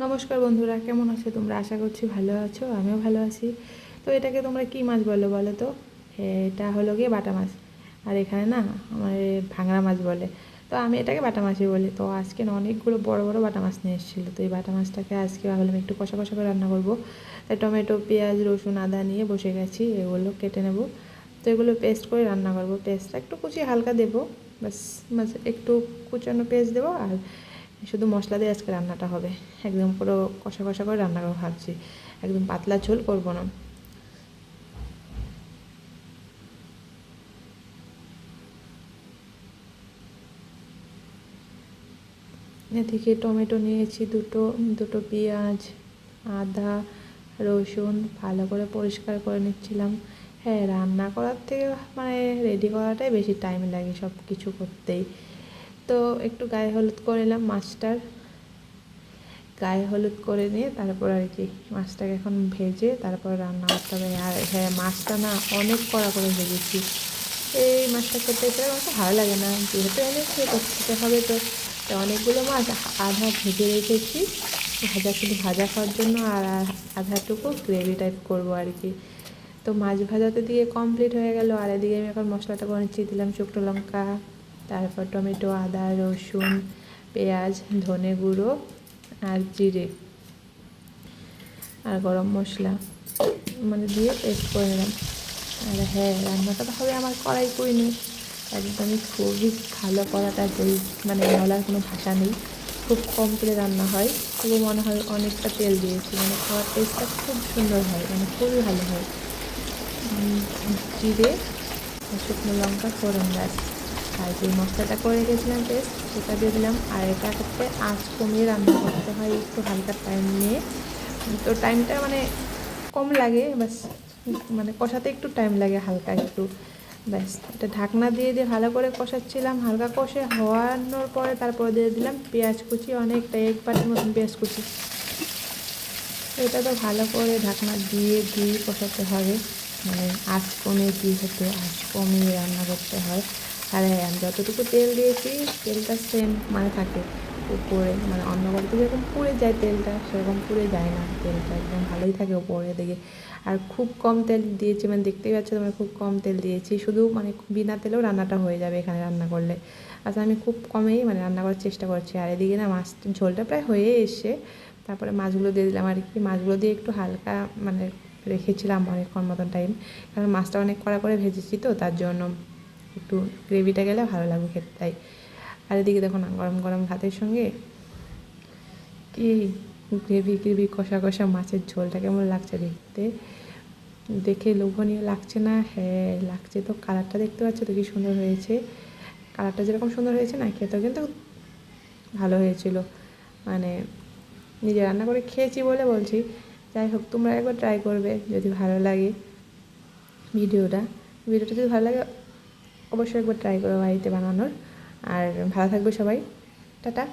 নমস্কার বন্ধুরা, কেমন আছো তোমরা? আশা করছি ভালো আছো, আমিও ভালো আছি। তো এটাকে তোমরা কি মাছ বলো বলো তো? এটা হলো গিয়ে বাটা মাছ। আর এখানে না আমার ভাঙড়া মাছ বলে। তো আমি এটাকে বাটা মাছই বলি। তো আজকে না অনেকগুলো বড় বড় বাটা মাছ নিয়ে এসেছিলো। তো এই বাটা মাছটাকে আজকে ভাবলাম একটু কষা কষা করে রান্না করবো। তাই টমেটো, পেঁয়াজ, রসুন, আদা নিয়ে বসে গেছি। এগুলো কেটে নেব। তো এগুলো পেস্ট করে রান্না করবো। পেস্টটা একটু কুচি হালকা দেবো, বাস। মাছ একটু কুচানো পেস্ট দেবো আর শুধু মশলা দিয়ে আজকে রান্নাটা হবে। একদম পুরো কষা কষা করে রান্না করবো ভাবছি, একদম পাতলা ঝোল করবো না। এদিকে টমেটো নিয়েছি দুটো, দুটো পেঁয়াজ, আদা, রসুন ভালো করে পরিষ্কার করে নিচ্ছিলাম। হ্যাঁ, রান্না করার থেকে মানে রেডি করাটাই বেশি টাইম লাগে সব কিছু করতেই। তো একটু গায়ে হলুদ করে নিলাম মাছটার, গায়ে হলুদ করে নিয়ে তারপর আর কি মাছটাকে এখন ভেজে তারপর রান্না করতে হবে। আর হ্যাঁ, মাছটা না অনেক কড়া করে ভেজেছি। এই মাছটা খেতে সেরকম একটা ভালো লাগে না, যেহেতু এনেছি তো খেতে হবে। তো তো অনেকগুলো মাছ আধা ভেজে রেখেছি, ভাজা শুধু ভাজা খাওয়ার জন্য, আর আধাটুকু গ্রেভি টাইপ করবো আর কি। তো মাছ ভাজাতে দিয়ে কমপ্লিট হয়ে গেল। আর এদিকে আমি এখন মশলাটা করে নিচ্ছি। দিলাম শুকনো লঙ্কা, তারপর টমেটো, আদা, রসুন, পেঁয়াজ, ধনে গুঁড়ো আর জিরে আর গরম মশলা মানে দিয়ে পেস্ট করে নিলাম। আর হ্যাঁ, রান্নাটা তো হবে আমার কড়াই করিনি, একদমই খুবই ভালো করাটা যেই মানে বলার কোনো ভাষা নেই। খুব কম তেলে রান্না হয়, তবু মনে হয় অনেকটা তেল দিয়েছি, মানে খাওয়ার টেস্টটা খুব সুন্দর হয়, মানে খুবই ভালো হয়। জিরে আর শুকনো লঙ্কা ফোড়ন, ব্যাস। আর যে মশলাটা করে রেখেছিলাম পেস্ট, সেটা দিয়ে দিলাম। আর এটা করতে আঁচ কমিয়ে রান্না করতে হয়, একটু হালকা টাইম নিয়ে। তো টাইমটা মানে কম লাগে, ব্যাস। মানে কষাতে একটু টাইম লাগে হালকা একটু, ব্যাস। এটা ঢাকনা দিয়ে দিয়ে ভালো করে কষাচ্ছিলাম। হালকা কষে হওয়ানোর পরে তারপরে দিয়ে দিলাম পেঁয়াজ কুচি, অনেকটা 1 বাটির মতন পেঁয়াজ কুচি। এটা তো ভালো করে ঢাকনা দিয়ে দিয়ে কষাতে হবে, মানে আঁচ কমিয়ে, যেহেতু আঁচ কমিয়ে রান্না করতে হয়। আর হ্যাঁ, আমি যতটুকু তেল দিয়েছি তেলটা সেম মানে থাকে উপরে, মানে অন্য বাড়িতে যেরকম পুড়ে যায় তেলটা, সেরকম পুড়ে যায় না, তেলটা একদম ভালোই থাকে উপরে দিকে। আর খুব কম তেল দিয়েছি, মানে দেখতেই পাচ্ছ তোমরা, খুব কম তেল দিয়েছি। শুধু মানে বিনা তেলেও রান্নাটা হয়ে যাবে এখানে রান্না করলে। আচ্ছা, আমি খুব কমেই মানে রান্না করার চেষ্টা করছি। আর এদিকে না মাছ ঝোলটা প্রায় হয়ে এসে তারপরে মাছগুলো দিয়ে দিলাম আর কি। মাছগুলো দিয়ে একটু হালকা মানে রেখেছিলাম অনেকক্ষণ মতন টাইম, কারণ মাছটা অনেক কড়া করে ভেজেছি, তো তার জন্য একটু গ্রেভিটা গেলে ভালো লাগবে খেতে, তাই। আর এদিকে দেখো না, গরম গরম ভাতের সঙ্গে কি গ্রেভি গ্রেভি কষা কষা মাছের ঝোলটা কেমন লাগছে দেখতে, দেখে লোভনীয় লাগছে না? হ্যাঁ লাগছে। তো কালারটা দেখতে পাচ্ছ তো কি সুন্দর হয়েছে। কালারটা যেরকম সুন্দর হয়েছে না, খেতেও কিন্তু ভালো হয়েছিল। মানে নিজে রান্না করে খেয়েছি বলে বলছি। যাই হোক, তোমরা একবার ট্রাই করবে যদি ভালো লাগে। ভিডিওটা ভিডিওটা যদি ভালো লাগে অবশ্যই একবার ট্রাই করো বাড়িতে বানানোর। আর ভালো থাকবে সবাই, টাটা।